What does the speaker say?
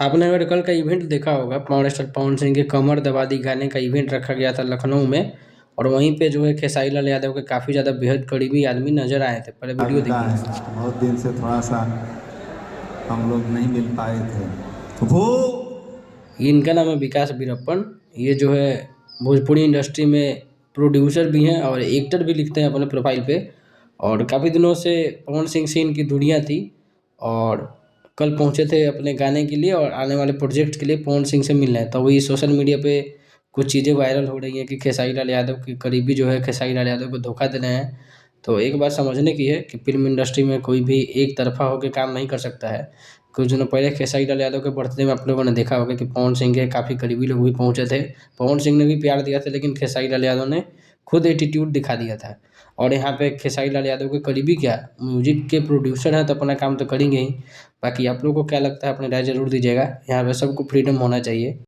आपने अगर कल का इवेंट देखा होगा, पवन स्टार पवन सिंह के कमर दबा दी गाने का इवेंट रखा गया था लखनऊ में। और वहीं पे जो है खेसारी लाल यादव के काफ़ी ज़्यादा बेहद करीबी आदमी नजर आए थे। पहले वीडियो विदा देखिए। है, बहुत दिन से थोड़ा सा हम लोग नहीं मिल पाए थे। वो इनका नाम है विकास वीरप्पन। ये जो है भोजपुरी इंडस्ट्री में प्रोड्यूसर भी हैं और एक्टर भी लिखते हैं अपने प्रोफाइल पे। और काफ़ी दिनों से पवन सिंह से इनकी दूरियां थी। और कल पहुंचे थे अपने गाने के लिए और आने वाले प्रोजेक्ट के लिए पवन सिंह से मिलना है। तो वही सोशल मीडिया पे कुछ चीज़ें वायरल हो रही हैं कि खेसारी लाल यादव के करीबी जो है खेसारी लाल यादव को धोखा दे रहे हैं। तो एक बात समझने की है कि फिल्म इंडस्ट्री में कोई भी एक तरफा होकर काम नहीं कर सकता है। कुछ दिनों पहले खेसारी लाल यादव के बर्थडे में आप लोगों ने देखा होगा कि पवन सिंह के काफ़ी करीबी लोग भी पहुंचे थे। पवन सिंह ने भी प्यार दिया था, लेकिन खेसारी लाल यादव ने खुद एटीट्यूड दिखा दिया था। और यहाँ पे खेसारी लाल यादव के करीबी क्या, म्यूजिक के प्रोड्यूसर हैं तो अपना काम तो करेंगे ही। बाकी आप लोगों को क्या लगता है अपनी राय जरूर दीजिएगा। यहाँ पे सबको फ्रीडम होना चाहिए।